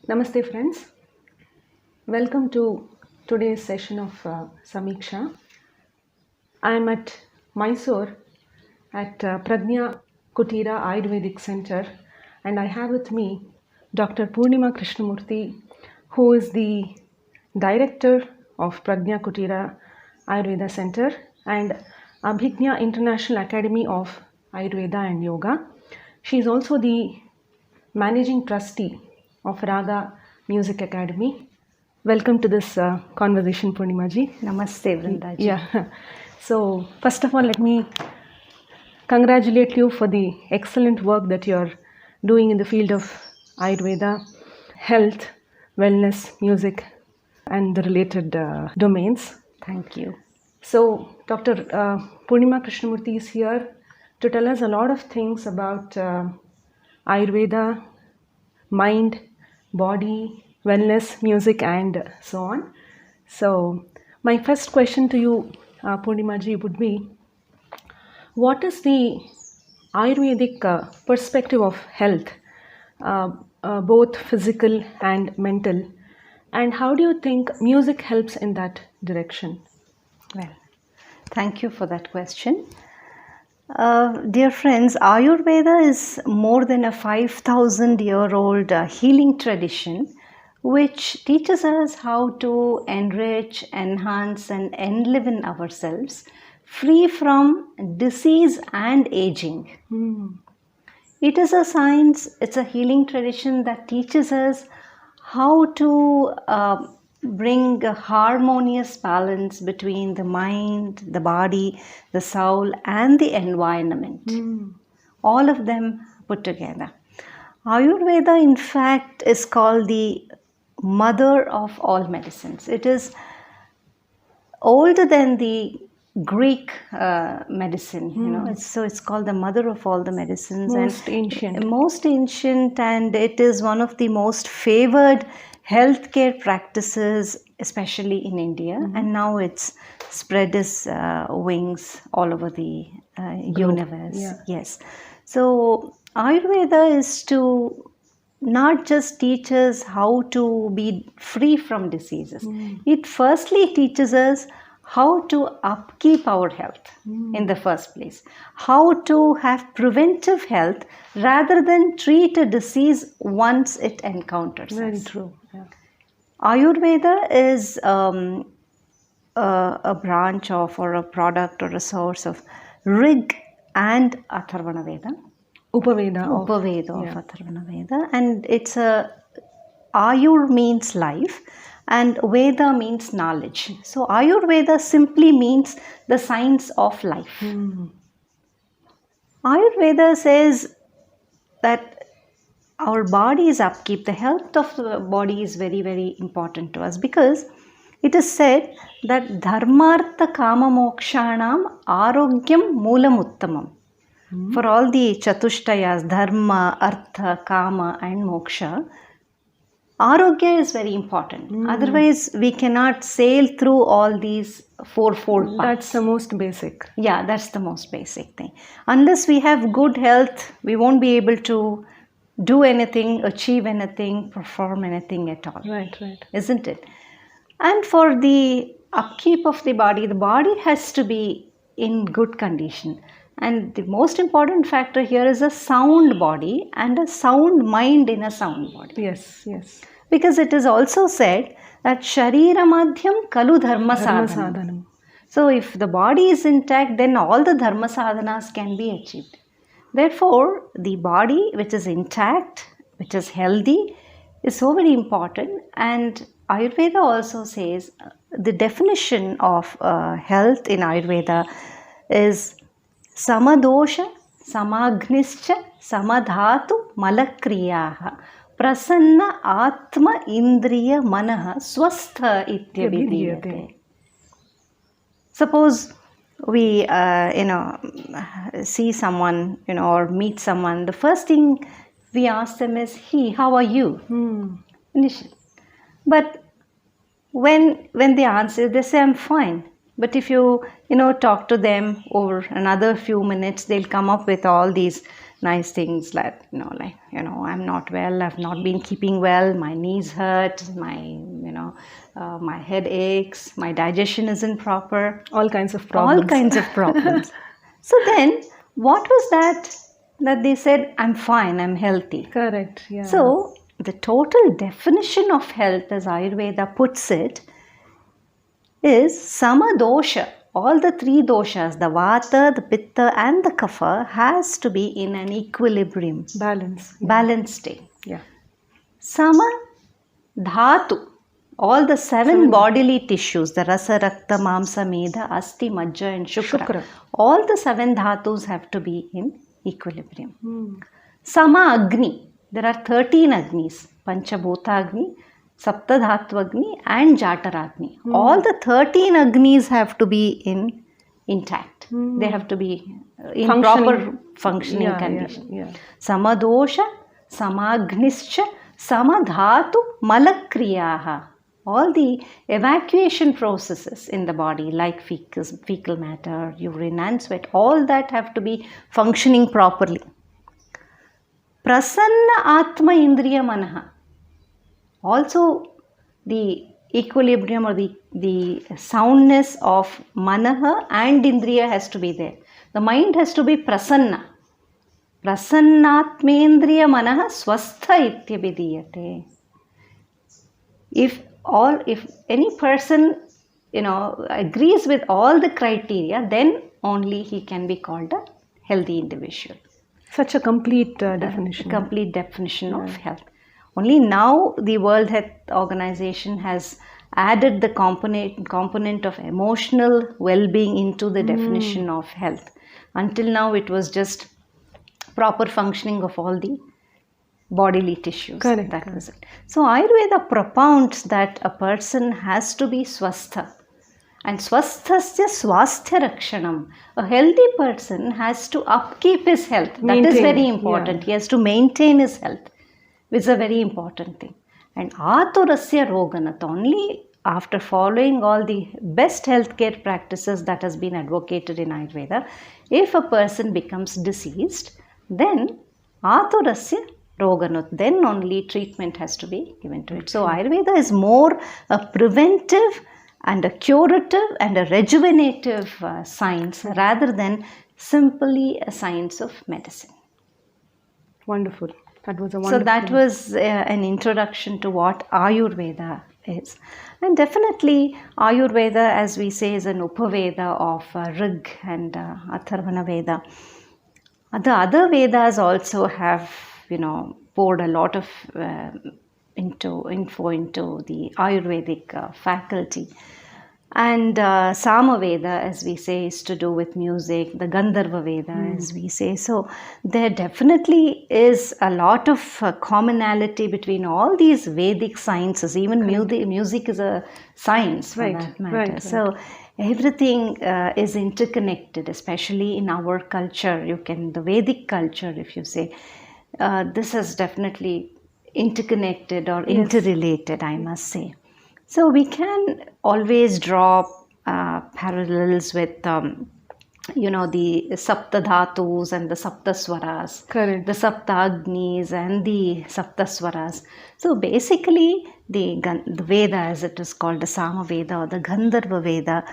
Namaste friends. Welcome to today's session of Samiksha. I am at Mysore at Prajna Kutira Ayurvedic Center, and I have with me Dr. Purnima Krishnamurthy, who is the director of Prajna Kutira Ayurveda Center and Abhignya International Academy of Ayurveda and Yoga. She is also the managing trustee of Raga Music Academy. Welcome to this conversation, Purnimaji. Namaste, Vrindaji. Yeah. So, first of all, let me congratulate you for the excellent work that you're doing in the field of Ayurveda, health, wellness, music, and the related domains. Thank you. So, Dr. Purnima Krishnamurthy is here to tell us a lot of things about Ayurveda, mind, body, wellness, music, and so on. So, my first question to you, Purnimaji, would be what is the Ayurvedic perspective of health, both physical and mental, and how do you think music helps in that direction? Well, thank you for that question. Dear friends, Ayurveda is more than a 5,000-year-old healing tradition which teaches us how to enrich, enhance, and enliven ourselves free from disease and aging. It is a science, it's a healing tradition that teaches us how to bring a harmonious balance between the mind, the body, the soul, and the environment. All of them put together. Ayurveda, in fact, is called the mother of all medicines. It is older than the Greek medicine, so it's called the mother of all the medicines. Most ancient. Most ancient, and it is one of the most favored healthcare practices, especially in India. And now it's spread its wings all over the universe. Yeah. Yes. So Ayurveda is to not just teach us how to be free from diseases. It firstly teaches us how to upkeep our health in the first place, how to have preventive health rather than treat a disease once it encounters us. Very true. Yeah. Ayurveda is a branch of, or a product or a source of Rig and Atharvana Veda. Upaveda. Upaveda of Atharvana Veda, and it's a Ayur means life and Veda means knowledge. So Ayurveda simply means the science of life. Ayurveda says that our body's upkeep, the health of the body is very, very important to us, because it is said that dharmartha kama mokshanam arogyam moolam uttamam. For all the chatushtayas, dharma, artha, kama, and moksha, arogya is very important. Otherwise, we cannot sail through all these fourfold paths. That's the most basic. Yeah, that's the most basic thing. Unless we have good health, we won't be able to do anything, achieve anything, perform anything at all. Right. Isn't it? And for the upkeep of the body has to be in good condition. And the most important factor here is a sound body and a sound mind in a sound body. Yes. Because it is also said that Sharira Madhyam Kalu Dharma Sadhanam. So if the body is intact, then all the Dharma sadhanas can be achieved. Therefore, the body which is intact, which is healthy, is so very important. And Ayurveda also says the definition of health in Ayurveda is Samadosha, Samagnischa, Samadhatu, Malakriyaha, Prasanna Atma Indriya Manaha Swastha Ityabhidhiyate. Suppose we, see someone, or meet someone, the first thing we ask them is, how are you? Initially. But when they answer, they say, I'm fine. But if you, talk to them over another few minutes, they'll come up with all these, nice things like, I'm not well, I've not been keeping well, my knees hurt, my head aches, my digestion isn't proper. All kinds of problems. All kinds of problems. So then, what was that they said, I'm fine, I'm healthy? Correct, yeah. So, the total definition of health, as Ayurveda puts it, is samadosha. All the three doshas, the vata, the pitta and the kapha, has to be in an equilibrium. Balance. Yeah. Balanced state. Yeah. Sama dhatu. All the seven bodily tissues, the rasa, rakta, mamsa, medha, asti, majja and shukra. All the seven dhatus have to be in equilibrium. Sama agni. There are 13 agnis. Panchabhuta agni, Saptadhatva agni and Jataragni. All the 13 agnis have to be intact. They have to be in proper functioning condition. Yeah. Samadosha, Samagnischa, Samadhatu, Malakriyaha. All the evacuation processes in the body, like fecal matter, urine and sweat, all that have to be functioning properly. Prasanna Atma Indriya Manaha. Also, the equilibrium or the soundness of Manaha and Indriya has to be there. The mind has to be prasanna. Prasannatmendriya Manaha Swastha Ityabhidiyate. If any person agrees with all the criteria, then only he can be called a healthy individual. Such a complete definition. Complete definition of health. Only now the World Health Organization has added the component of emotional well-being into the definition of health. Until now it was just proper functioning of all the bodily tissues. Correct. That was it. So Ayurveda propounds that a person has to be swastha. And swasthasya swasthya rakshanam. A healthy person has to upkeep his health. That is very important. He has to maintain his health, which is a very important thing. And aturasya roganat. Only after following all the best healthcare practices that has been advocated in Ayurveda, if a person becomes diseased, then aturasya roganut, then only treatment has to be given to it. So Ayurveda is more a preventive and a curative and a rejuvenative science rather than simply a science of medicine. Wonderful. That was a wonderful. So that was an introduction to what Ayurveda is. And definitely Ayurveda, as we say, is an Upaveda of Rig and Atharvana Veda. The other Vedas also have, poured a lot of info into the Ayurvedic faculty. And Samaveda, as we say, is to do with music, the Gandharva Veda, as we say. So there definitely is a lot of commonality between all these Vedic sciences. Even music is a science for that matter. Right. So everything is interconnected, especially in our culture. The Vedic culture, if you say, this is definitely interconnected or interrelated, I must say. So we can always draw parallels with, the Saptadhatus and the Saptaswaras. Correct. The Saptagnis and the Saptaswaras. So basically, the Veda, as it is called, the Samaveda or the Gandharva Veda,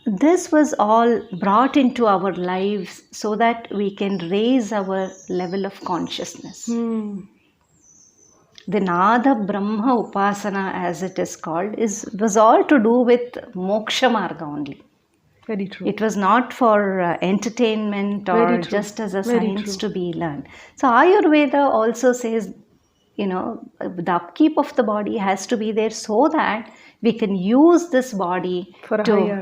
this was all brought into our lives so that we can raise our level of consciousness. The Nada Brahma Upasana, as it is called, was all to do with Moksha Marga only. Very true. It was not for entertainment or just as a science to be learned. So Ayurveda also says, the upkeep of the body has to be there so that we can use this body to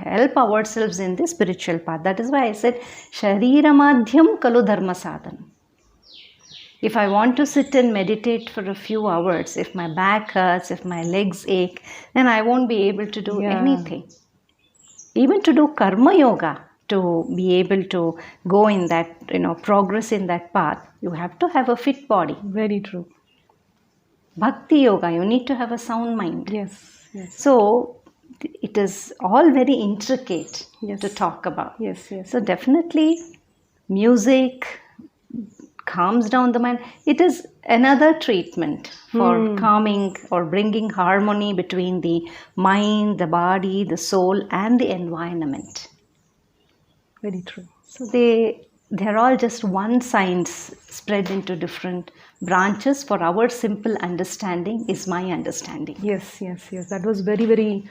help ourselves in the spiritual path. That is why I said, Sharira Madhyam Kalu Dharma Sadhanam. If I want to sit and meditate for a few hours, if my back hurts, if my legs ache, then I won't be able to do anything. Even to do karma yoga, to be able to go in that, progress in that path, you have to have a fit body. Very true. Bhakti yoga, you need to have a sound mind. Yes. So, it is all very intricate Yes. to talk about. Yes, yes. So definitely music calms down the mind. It is another treatment for calming or bringing harmony between the mind, the body, the soul, and the environment. Very true. So they're all just one science spread into different branches. For our simple understanding is my understanding. Yes, yes, yes. That was very, very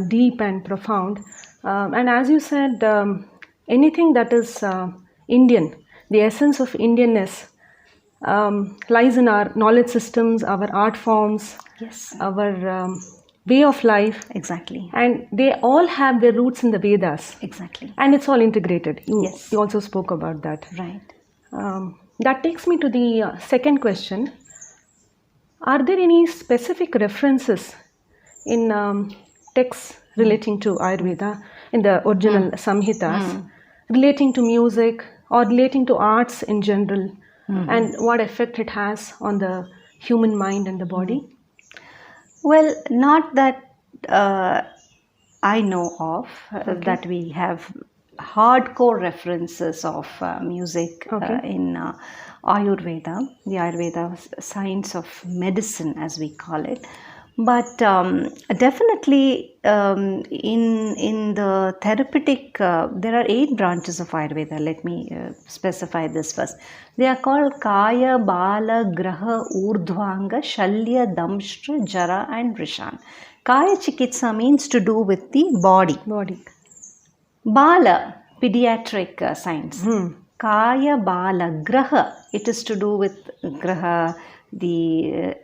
deep and profound. And as you said, anything that is Indian, the essence of Indianness lies in our knowledge systems, our art forms, Yes, our way of life, exactly. and they all have their roots in the Vedas. Exactly. And it's all integrated. Yes. You also spoke about that. Right. That takes me to the second question. Are there any specific references in texts relating to Ayurveda, in the original Samhitas, relating to music or relating to arts in general, and what effect it has on the human mind and the body? Well, not that I know of, that we have hardcore references of music in Ayurveda, the Ayurveda science of medicine, as we call it. But definitely in the therapeutic, there are 8 branches of Ayurveda. Let me specify this first. They are called Kaya, Bala, Graha, Urdhvanga, Shalya, Damshtra, Jara and Rishan. Kaya Chikitsa means to do with the body. Body. Bala, pediatric science. Kaya, Bala, Graha, it is to do with Graha, the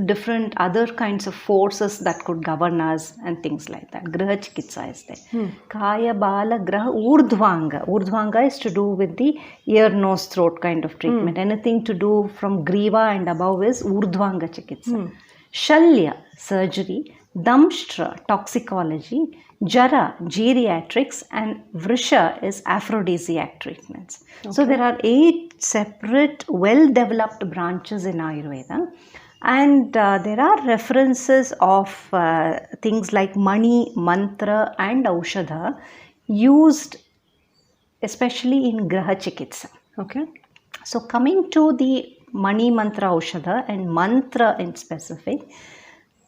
different other kinds of forces that could govern us and things like that. Graha Chikitsa is there. Kaya, Bala, Graha, Urdhvanga. Urdhvanga is to do with the ear, nose, throat kind of treatment. Anything to do from Griva and above is Urdhvanga Chikitsa. Shalya, surgery. Damshtra, toxicology. Jara, geriatrics. And Vrisha is aphrodisiac treatments. So there are 8 separate, well-developed branches in Ayurveda. And there are references of things like Mani, Mantra and Aushadha used especially in Graha Chikitsa. Okay. So coming to the Mani, Mantra, Aushadha and Mantra in specific,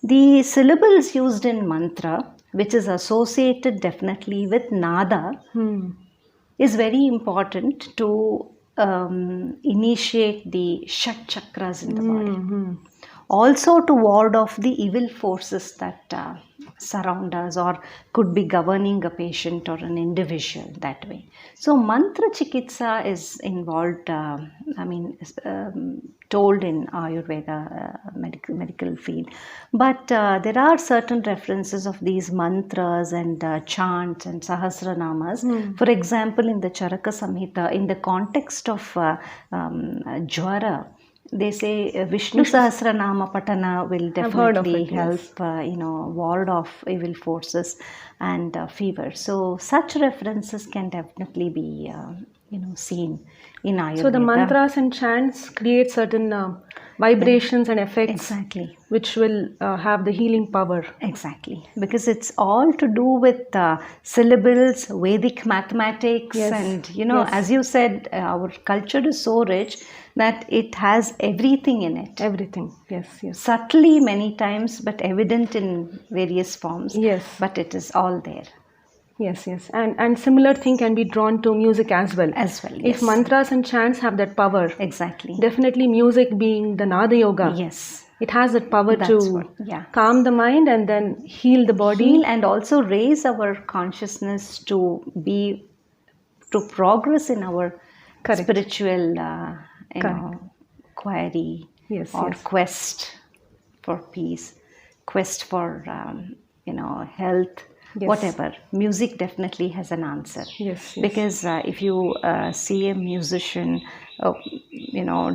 the syllables used in Mantra, which is associated definitely with Nada, is very important to initiate the Shat Chakras in the body. Also to ward off the evil forces that surround us or could be governing a patient or an individual that way. So mantra chikitsa is involved, told in Ayurveda medical field. But there are certain references of these mantras and chants and sahasranamas. For example, in the Charaka Samhita, in the context of Jwara, they say Vishnu Sahasranama Patana will definitely help, ward off evil forces and fever. So such references can definitely be, seen in Ayurveda. So the mantras and chants create certain vibrations and effects, exactly, which will have the healing power. Exactly, because it's all to do with syllables, Vedic mathematics, and as you said, our culture is so rich that it has everything in it. Everything, yes. Subtly many times, but evident in various forms. Yes. But it is all there. Yes. And similar thing can be drawn to music as well. Yes. If mantras and chants have that power. Exactly. Definitely music being the Nada Yoga. Yes. It has that power to calm the mind and then heal the body. Heal and also raise our consciousness to progress in our spiritual query or quest for peace, quest for health, whatever. Music definitely has an answer. Yes. Because if you see a musician,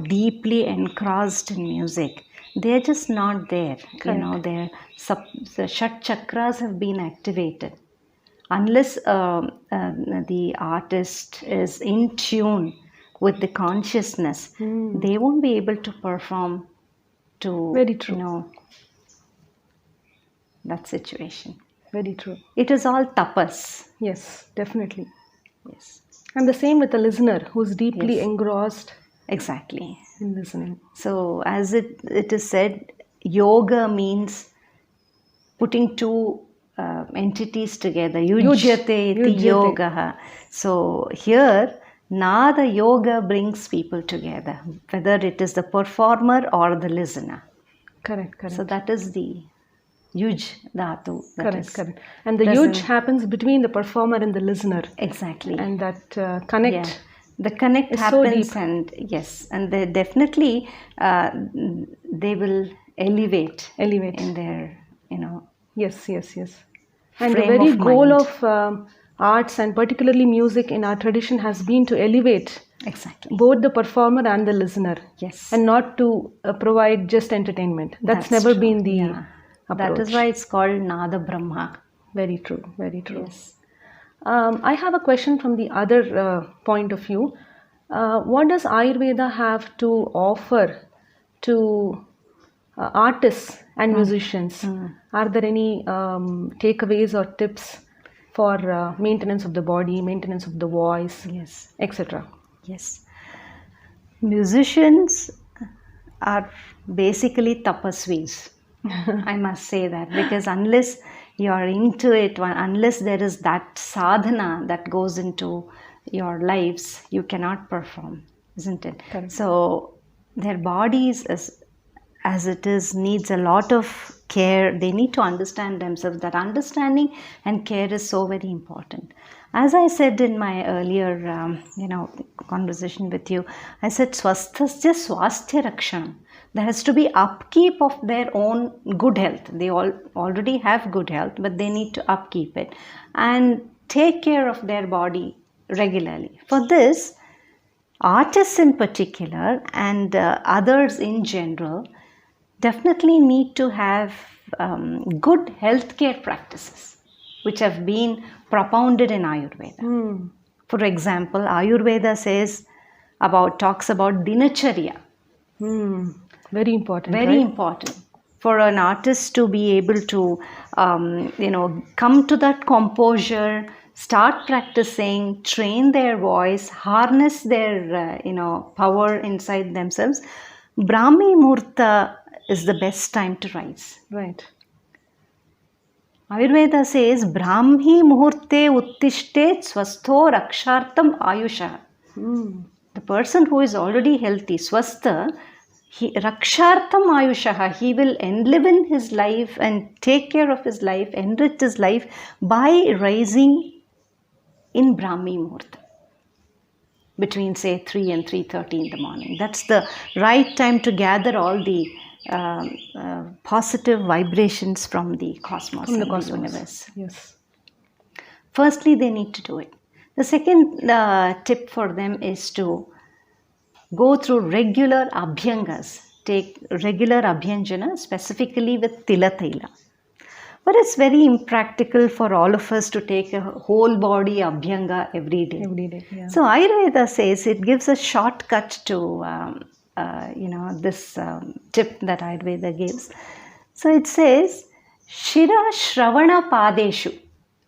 deeply engrossed in music, they're just not there. The Shat Chakras have been activated. Unless the artist is in tune with the consciousness, they won't be able to perform to, very true. That situation. Very true. It is all tapas. Yes, definitely. Yes, And the same with the listener who's deeply Yes. engrossed exactly. in listening. So, as it is said, yoga means putting two entities together. Yujyate iti Yujyate. yoga. So, here, Nada yoga brings people together, whether it is the performer or the listener. Correct, correct. So, that is the Yuj dhatu. That Correct, is correct. And the present- yuj happens between the performer and the listener. Exactly. And that connect. Yeah. The connect is so happens, deep. and yes, and they definitely they will elevate in their, Yes, yes, yes. And frame the very of goal mind. of arts and particularly music in our tradition has been to elevate Exactly. both the performer and the listener, Yes. and not to provide just entertainment. That's never true. been the Yeah. approach. That is why it's called Nada Brahma. Very true, very true. Yes. I have a question from the other point of view. What does Ayurveda have to offer to artists and musicians? Are there any takeaways or tips for maintenance of the body, maintenance of the voice, Yes. etc.? Yes. Musicians are basically tapasvis. I must say that, because unless you are into it, unless there is that sadhana that goes into your lives, you cannot perform, isn't it? Correct. So their bodies, as it is, needs a lot of care. They need to understand themselves. That understanding and care is so very important. As I said in my earlier conversation with you, I said swasthasya swasthya rakshanam. There has to be upkeep of their own good health. They already have good health, but they need to upkeep it and take care of their body regularly. For this, artists in particular and others in general definitely need to have good healthcare practices which have been propounded in Ayurveda. For example, Ayurveda talks about dinacharya. Very important. Very right? important for an artist to be able to come to that composure, start practicing, train their voice, harness their power inside themselves. Brahmi Muhurta is the best time to rise. Right. Ayurveda says Brahmi Muhurte Uttishtet Swastho Rakshartam Ayusha. The person who is already healthy, Swastha, Rakshartam Ayushaha, he will enliven his life and take care of his life, enrich his life by rising in Brahmi Muhurta between say 3 and 3:30 in the morning. That's the right time to gather all the positive vibrations from the cosmos, From the and cosmos. the universe. Yes. Firstly, they need to do it. The second tip for them is to go through regular abhyangas, take regular abhyanjana, specifically with Tilataila. But it's very impractical for all of us to take a whole body abhyanga every day. Every day. Yeah. So Ayurveda says it gives a shortcut to this tip that Ayurveda gives. So it says Shira Shravana Padeshu,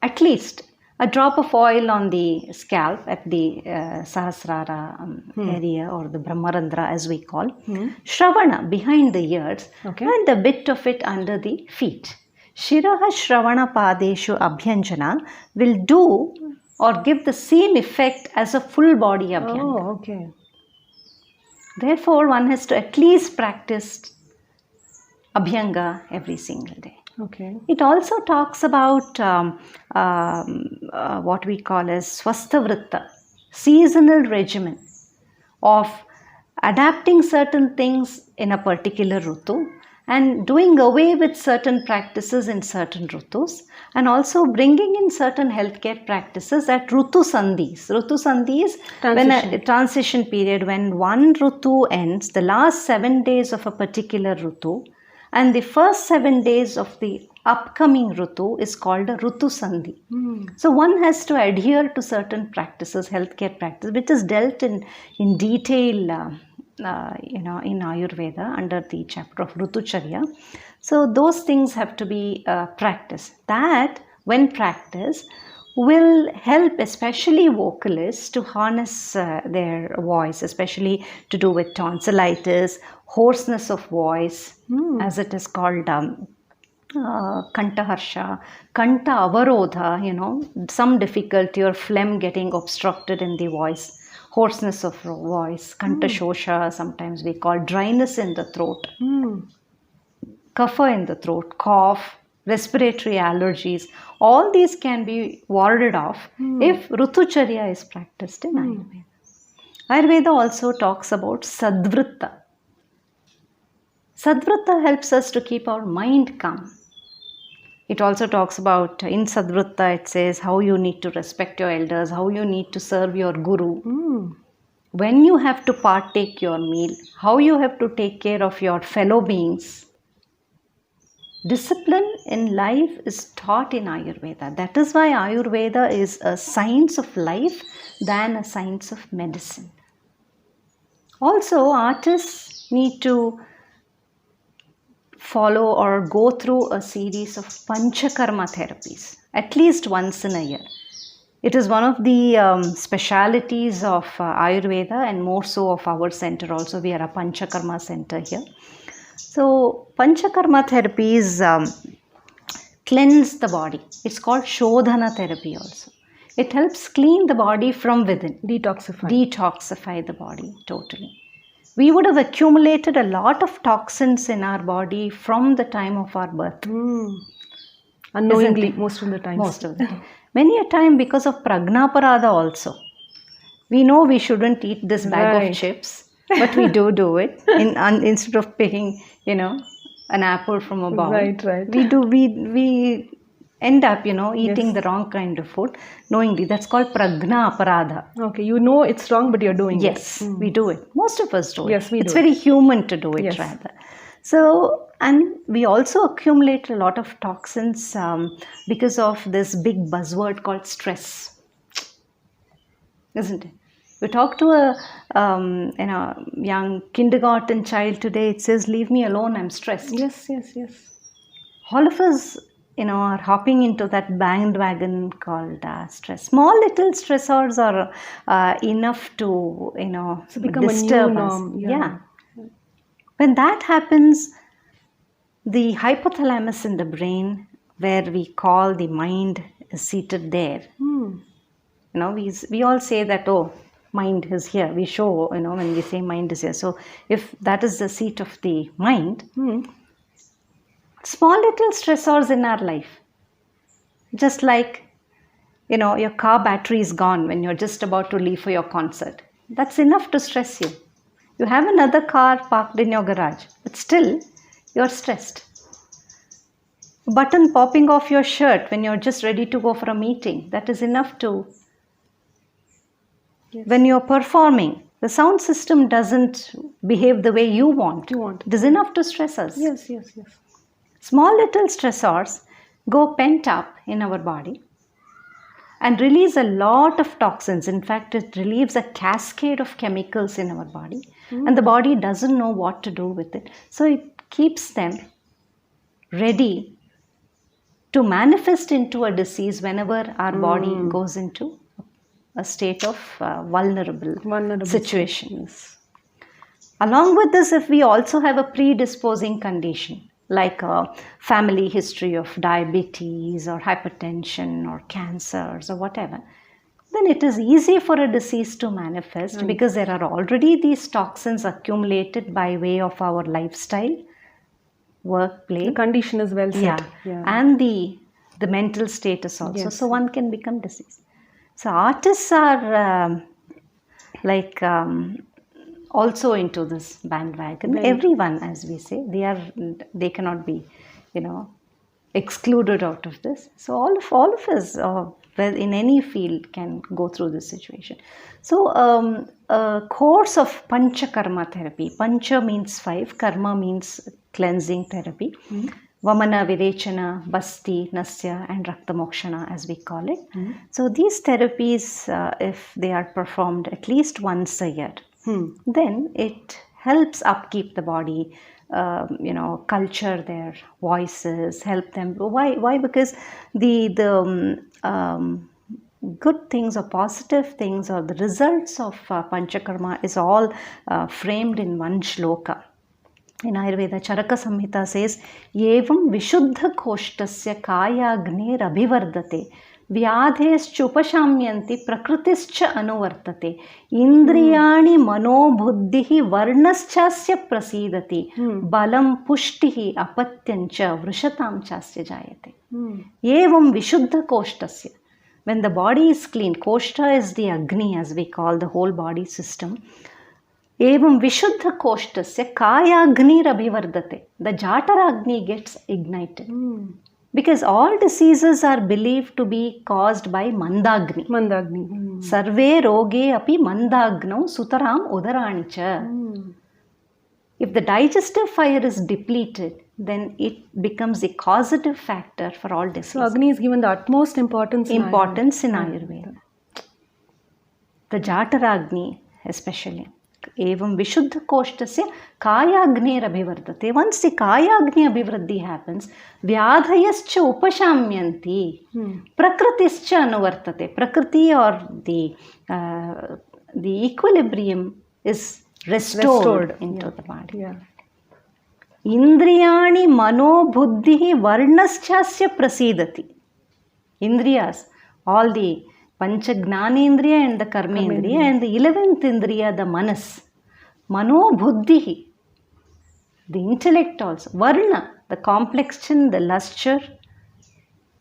at least a drop of oil on the scalp at the Sahasrara area, or the Brahmarandra as we call. Shravana, behind the ears, Okay. and a bit of it under the feet. Shiraha Shravana Padeshu Abhyanjana will do or give the same effect as a full body abhyanga. Oh, okay. Therefore, one has to at least practice abhyanga every single day. Okay. It also talks about what we call as Swasthavritta, seasonal regimen of adapting certain things in a particular Rutu and doing away with certain practices in certain Rutus, and also bringing in certain healthcare practices at Rutu Sandhis. Rutu Sandhis, when a transition period, when one Rutu ends, the last 7 days of a particular Rutu, and the first 7 days of the upcoming Rutu is called a Rutu Sandhi. So one has to adhere to certain practices, healthcare practice, which is dealt in detail in Ayurveda under the chapter of Rutucharya. So those things have to be practiced. That when practiced, will help especially vocalists to harness their voice, especially to do with tonsillitis, hoarseness of voice, as it is called, kantaharsha, kanta avarodha, some difficulty or phlegm getting obstructed in the voice, hoarseness of voice, kanta shosha, sometimes we call dryness in the throat, kapha in the throat, cough, respiratory allergies. All these can be warded off if Rutucharya is practiced in Ayurveda. Ayurveda also talks about Sadvritta. Sadvritta helps us to keep our mind calm. It also talks about, in Sadvritta, it says how you need to respect your elders, how you need to serve your guru. When you have to partake your meal, how you have to take care of your fellow beings. Discipline in life is taught in Ayurveda. That is why Ayurveda is a science of life than a science of medicine. Also, artists need to follow or go through a series of Panchakarma therapies at least once in a year. It is one of the specialities of Ayurveda and more so of our center also. We are a Panchakarma center here. So, Panchakarma therapies cleanse the body. It's called Shodhana therapy also. It helps clean the body from within. Detoxify the body totally. We would have accumulated a lot of toxins in our body from the time of our birth. Unknowingly, most of the time. Most of the time. Many a time because of pragnaparada also. We know we shouldn't eat this bag of chips, but we do it instead of picking, an apple from a bowl. Right. We end up, eating the wrong kind of food knowingly. That's called pragna aparadha. Okay, you know it's wrong, but you're doing it. Yes, we do it. Most of us do it. Yes, we do. It's very human to do it rather. So, and we also accumulate a lot of toxins because of this big buzzword called stress. Isn't it? You talk to a young kindergarten child today, it says, leave me alone, I'm stressed. Yes. All of us, are hopping into that bandwagon called stress. Small little stressors are enough to, become disturb a new us. norm. Yeah. When that happens, the hypothalamus in the brain, where we call the mind, is seated there. We all say that, mind is here. We show, when we say mind is here. So if that is the seat of the mind, small little stressors in our life, just like, your car battery is gone when you're just about to leave for your concert. That's enough to stress you. You have another car parked in your garage, but still you're stressed. A button popping off your shirt when you're just ready to go for a meeting, that is enough to... Yes. When you're performing, the sound system doesn't behave the way you want. It is enough to stress us. Yes. Small little stressors go pent up in our body and release a lot of toxins. In fact, it relieves a cascade of chemicals in our body, and the body doesn't know what to do with it. So it keeps them ready to manifest into a disease whenever our body goes into a state of vulnerable situation. Yes. Along with this, if we also have a predisposing condition, like a family history of diabetes or hypertension or cancers or whatever, then it is easy for a disease to manifest because there are already these toxins accumulated by way of our lifestyle, work, play. The condition is well set. Yeah. And the mental status also. Yes. So one can become diseased. So artists are also into this bandwagon. Everyone, as we say, they cannot be, excluded out of this. So all of us, in any field, can go through this situation. So a course of Panchakarma therapy. Pancha means 5, Karma means cleansing therapy. Vamana, Virechana, Basti, Nasya and Rakta Mokshana, as we call it. So these therapies, if they are performed at least once a year, then it helps upkeep the body, culture their voices, help them. Why? Because the good things or positive things or the results of Panchakarma is all framed in one shloka. In Ayurveda, Charaka Samhita says, Yevam Vishuddha Koshtasya Kayagner Abhivardate Vyadheschupashamyanti Prakritischa Anuvartate Indriyani Manobuddhihi Varnaschasya Prasidati Balam Pushtihi Apatyancha Vrishatam Chasya Jayate. Yevam Vishuddha Koshtasya. When the body is clean, Koshta is the Agni, as we call the whole body system. Evam Vishuddha Koshtasya Kayagni Abhivardate. The Jataragni gets ignited. Because all diseases are believed to be caused by Mandagni. Sarve roge api Mandagnau Sutaram Udaranicha. If the digestive fire is depleted, then it becomes a causative factor for all diseases. So Agni is given the utmost importance in Ayurveda. The Jataragni especially. Evam Vishuddha Koshtasya Kayagner Abhivardate. Once the Kayagni Abhivradhi happens, Vyadhayascha Upashamyanti, Prakritischa Anuvartate. Prakriti or the equilibrium is restored into the body. Indriyani Manobuddhihi Varnaschasya Prasidati. Indriyas, all the Pancha Gnanendriya and the Karmendriya, and the 11th Indriya, the Manas. Mano Buddhihi, the intellect also. Varna, the complexion, the lustre.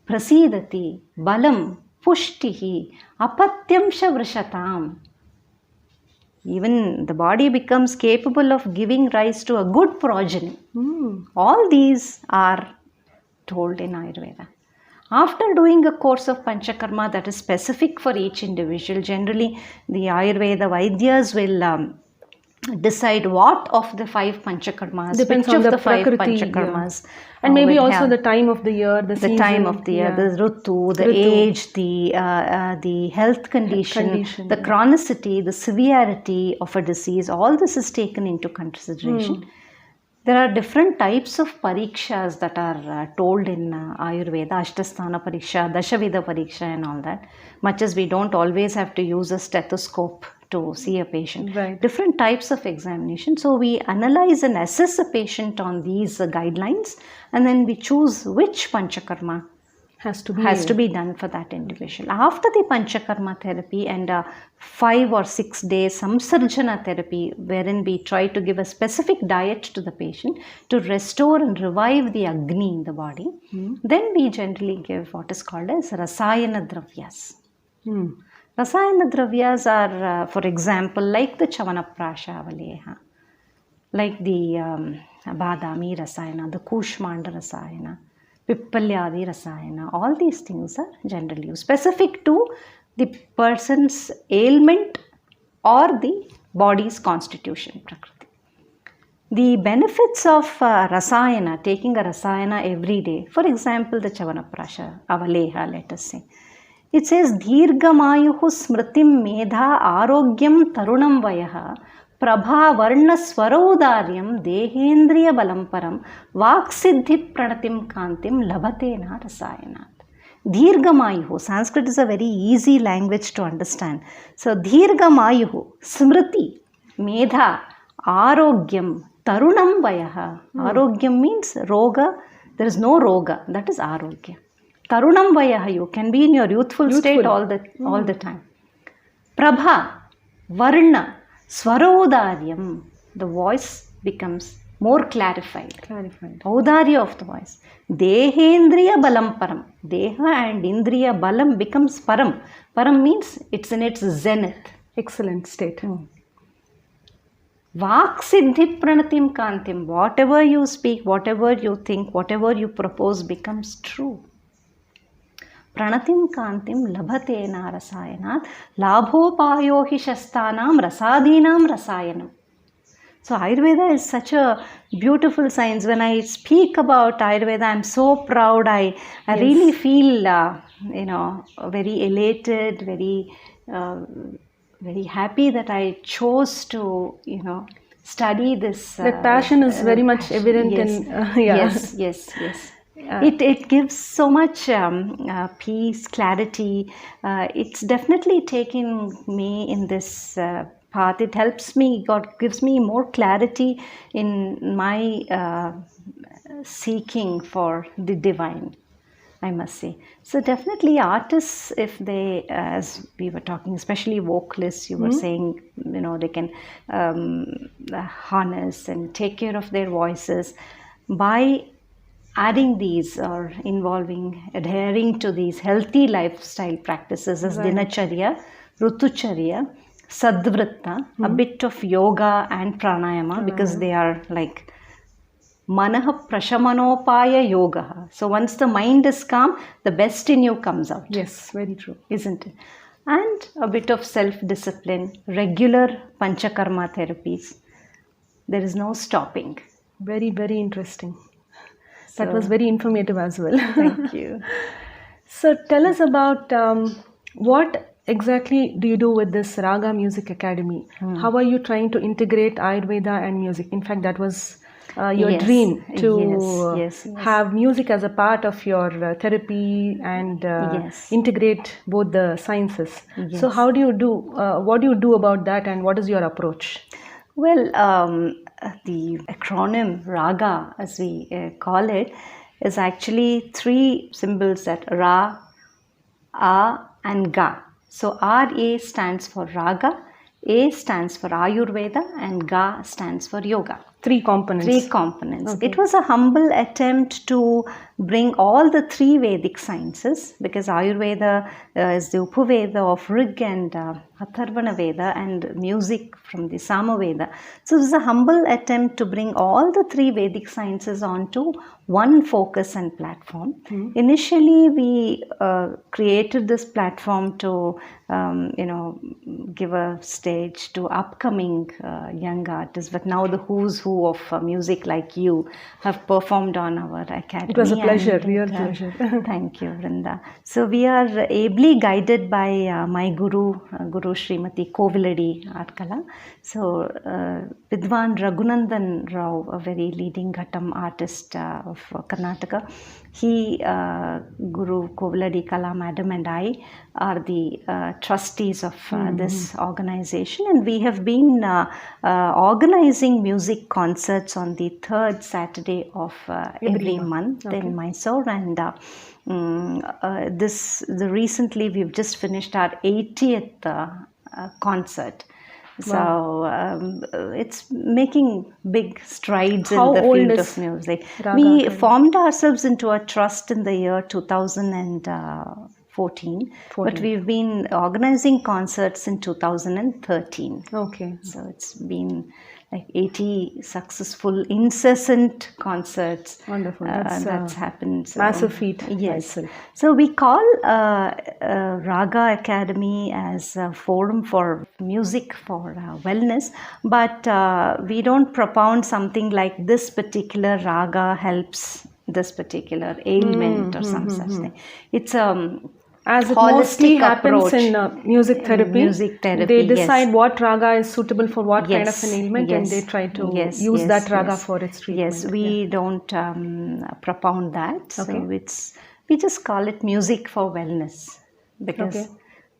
Prasidati, Balam, Pushtihi, Apatyamsha Vrishatam. Even the body becomes capable of giving rise to a good progeny. All these are told in Ayurveda. After doing a course of Panchakarma that is specific for each individual, generally the Ayurveda Vaidyas will decide what of the 5 Panchakarmas, depends which on of the the 5 Prakriti, Panchakarmas. And maybe also have the time of the year, the season. time of the year, the Ritu, the age, the health condition, the chronicity, the severity of a disease. All this is taken into consideration. There are different types of parikshas that are told in Ayurveda, Ashtasthana Pariksha, Dashavida Pariksha and all that. Much as we don't always have to use a stethoscope to see a patient. Right. Different types of examination. So we analyze and assess a patient on these guidelines, and then we choose which Panchakarma has to be done for that individual. After the Panchakarma therapy and 5 or 6 days Samsarjana therapy, wherein we try to give a specific diet to the patient to restore and revive the Agni in the body, then we generally give what is called as Rasayana Dravyas. Rasayana Dravyas are, for example, like the Chavanaprasha Avaleha, like the Badami Rasayana, the Kushmanda Rasayana, Pippalyadi Rasayana. All these things are generally used, specific to the person's ailment or the body's constitution, Prakriti. The benefits of Rasayana, taking a Rasayana every day, for example, the Chavanaprasha Avaleha, let us say. It says, Dhirgamayuhu smritim medha arogyam tarunam vayaha prabha varna swaraudaryam dehendriya balamparam vaksiddhi pranatim kantim labhatena rasayanat. Dhirgamayuhu, Sanskrit is a very easy language to understand. So, Dhirgamayuhu, smriti, medha, arogyam, tarunam vayaha. Arogyam means roga, there is no roga, that is arogya. Tarunam vayaha, you can be in your youthful state all the time. Prabha, varna, swaraudaryam, the voice becomes more clarified. Audarya of the voice. Dehendriya balamparam. Deha and indriya balam becomes param. Param means it's in its zenith. Excellent state. Vaksiddhi pranatim kantim. Whatever you speak, whatever you think, whatever you propose becomes true. Pranatim kantim labhatena rasayanat labhopayo hi shastanam rasadinam rasayanam. So Ayurveda is such a beautiful science. When I speak about Ayurveda, I'm so proud. I really feel, very elated, very happy that I chose to, study this. That passion is very much passion. evident Yes. in yeah. Yes. It gives so much peace, clarity. It's definitely taken me in this path. It helps me. God gives me more clarity in my seeking for the divine, I must say. So definitely artists, if they, as we were talking, especially vocalists, you were saying, they can harness and take care of their voices by adding these or adhering to these healthy lifestyle practices as dinacharya, rutucharya, sadvritta, a bit of yoga and pranayama, because they are like Manah Prashamanopaya Yoga. So once the mind is calm, the best in you comes out. Yes, very true. Isn't it? And a bit of self-discipline, regular Panchakarma therapies. There is no stopping. Very, very interesting. That was very informative as well. Thank you. So tell us about what exactly do you do with this Raga Music Academy? How are you trying to integrate Ayurveda and music? In fact, that was your dream to yes. have music as a part of your therapy and integrate both the sciences. So how do you do, what do you do about that, and what is your approach? Well, the acronym Raga, as we call it, is actually three symbols, that Ra, A and Ga. So RA stands for Raga, A stands for Ayurveda, and Ga stands for Yoga. Three components. Okay. It was a humble attempt to bring all the three Vedic sciences, because Ayurveda is the Upaveda of Rig and Atharvana Veda, and music from the Samaveda. So it was a humble attempt to bring all the three Vedic sciences onto one focus and platform. Initially, we created this platform to give a stage to upcoming young artists, but now the who's who of music like you have performed on our academy. It was a pleasure, real pleasure. Thank you, Vrinda. So we are ably guided by my Guru Srimati Koviladi Artkala. So Vidwan Raghunandan Rao, a very leading Ghatam artist of Karnataka, he, Guru Koviladi Kala Madam, and I are the trustees of this organization, and we have been organizing music concerts on the third Saturday of every month in Mysore, and recently we've just finished our 80th concert. So it's making big strides in the field of music. We formed ourselves into a trust in the year 2014, but we've been organizing concerts in 2013. Okay. So it's been like 80 successful, incessant concerts. Wonderful. That's happened. So, massive feat. Yes. So we call Raga Academy as a forum for music for wellness, but we don't propound something like this particular raga helps this particular ailment or some such thing. It's as it mostly happens in music therapy, they decide what raga is suitable for what kind of an ailment, and they try to use that raga for its treatment. Yes, we don't propound that. So we just call it music for wellness, because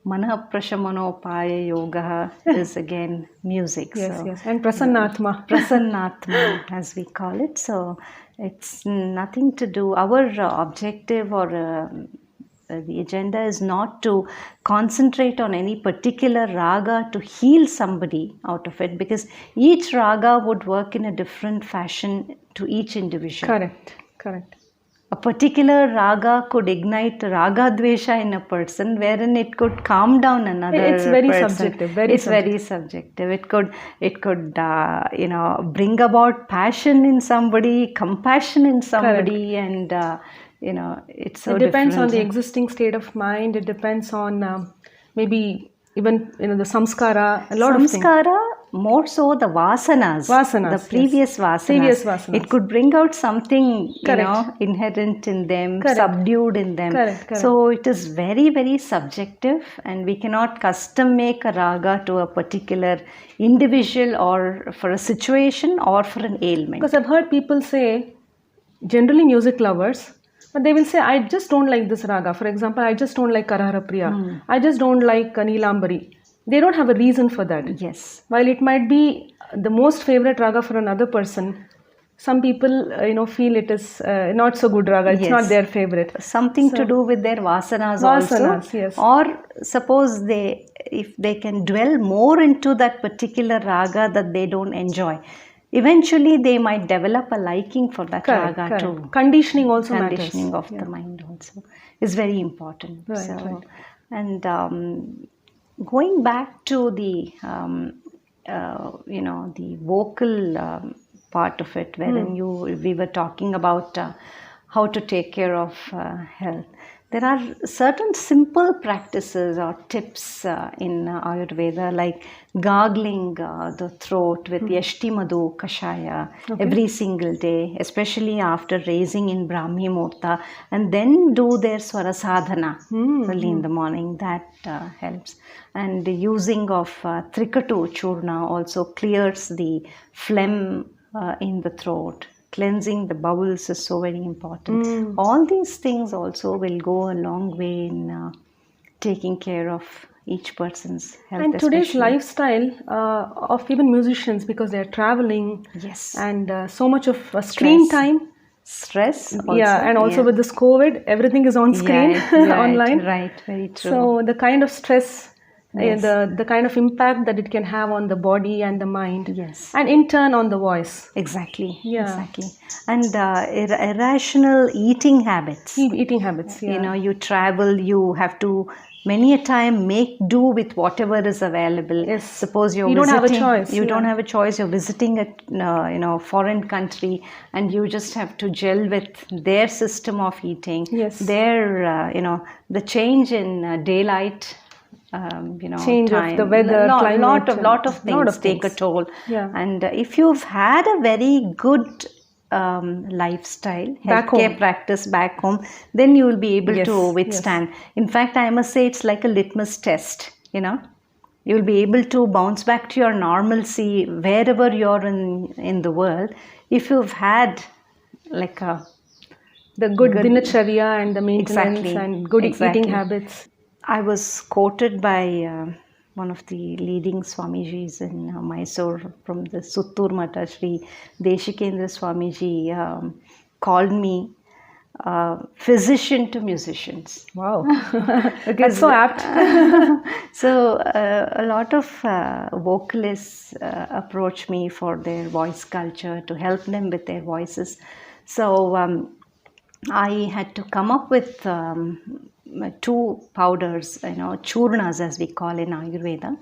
Manah Prashamanopaya Yoga is again music. Yes. And Prasannatma. Prasannatma, as we call it. So it's nothing to do. Our objective or the agenda is not to concentrate on any particular raga to heal somebody out of it, because each raga would work in a different fashion to each individual. Correct. A particular raga could ignite raga dvesha in a person, wherein it could calm down another person. It's very subjective. Very subjective. It could bring about passion in somebody, compassion in somebody, and it's so it depends different. on the existing state of mind. It depends on maybe even the samskara, a lot of things. Samskara more so the vasanas, Vasanas, the previous vasanas. Previous vasanas. It could bring out something, Correct. inherent in them, Correct. subdued in them. Correct. So it is very, very subjective, and we cannot custom make a raga to a particular individual or for a situation or for an ailment. Because I've heard people say, generally music lovers, but they will say, I just don't like this raga. For example, I just don't like Karahara Priya. I just don't like Neelambari. They don't have a reason for that. Yes. While it might be the most favorite raga for another person, some people, feel it is not so good raga. It's not their favorite. Something to do with their vasanas also. Yes. Or suppose if they can dwell more into that particular raga that they don't enjoy, eventually they might develop a liking for that raga too. Conditioning also Conditioning matters. of the mind also is very important. Right. And going back to the the vocal part of it, wherein we were talking about how to take care of health. There are certain simple practices or tips in Ayurveda, like gargling the throat with Yashti Madhu Kashaya every single day, especially after raising in Brahmi Muhurta, and then do their Swara Sadhana early in the morning. That helps. And the using of Trikatu Churna also clears the phlegm in the throat. Cleansing the bowels is so very important. All these things also will go a long way in taking care of each person's health. And today's lifestyle of even musicians, because they're traveling, and so much of screen time, stress also, and also with this COVID, everything is on screen, online. Right, very true. So the kind of stress, the kind of impact that it can have on the body and the mind, and in turn on the voice. Exactly. And irrational eating habits. You travel, you have to many a time make do with whatever is available. Suppose you don't have a choice. You don't have a choice. You're visiting a foreign country, and you just have to gel with their system of eating. Their the change in daylight. Change of the weather, climate, lot of things take a toll. And if you've had a very good lifestyle, healthcare practice back home, then you will be able to withstand. In fact, I must say it's like a litmus test. You will be able to bounce back to your normalcy wherever you're in the world if you've had like the good dinacharya and the maintenance and good eating habits. I was quoted by one of the leading Swamijis in Mysore from the Suttur Mata, Sri Deshikendra Swamiji, called me physician to musicians. Wow, that's so apt. So a lot of vocalists approach me for their voice culture, to help them with their voices. So I had to come up with two powders, churnas as we call in Ayurveda.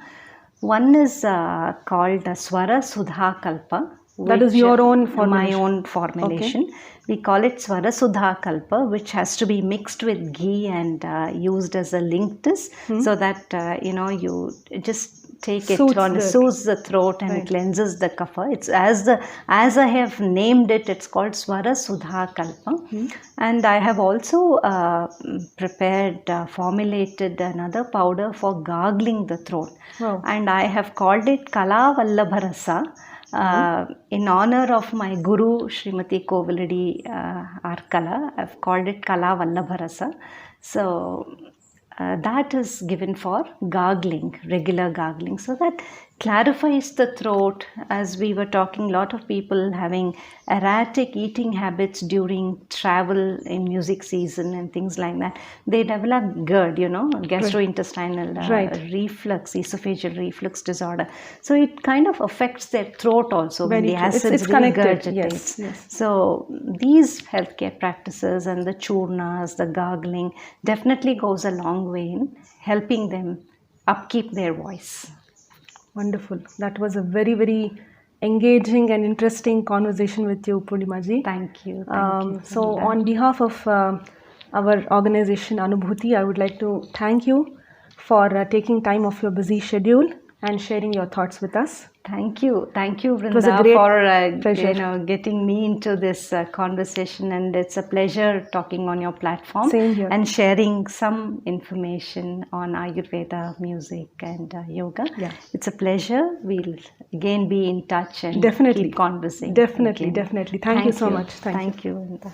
One is called Swara Sudha Kalpa. That is your own formulation? My own formulation. We call it Swara Sudha Kalpa, which has to be mixed with ghee and used as a linctus, so that you just take it on, soothes the throat and cleanses the kapha. It's as I have named it, it's called Swara Sudha Kalpa. And I have also formulated another powder for gargling the throat. And I have called it Kala Vallabharasa. In honor of my guru Srimati Koviladi Arkala, I've called it Kala Vallabharasa. So that is given for gargling, regular gargling, so that clarifies the throat. As we were talking, a lot of people having erratic eating habits during travel in music season and things like that, they develop GERD, gastrointestinal reflux, esophageal reflux disorder. So it kind of affects their throat also when the acids regurgitate. So these healthcare practices and the churnas, the gargling, definitely goes a long way in helping them upkeep their voice. Wonderful. That was a very, very engaging and interesting conversation with you, Purnimaji. Thank you. So on behalf of our organization Anubhuti, I would like to thank you for taking time off your busy schedule and sharing your thoughts with us. Thank you, Vrinda, was a great for pleasure. getting me into this conversation, and it's a pleasure talking on your platform. Same here. And sharing some information on Ayurveda, music, and yoga. Yeah. It's a pleasure. We'll again be in touch and Definitely. keep conversing. Definitely, again. definitely. Thank you so much. Thank you, Vrinda.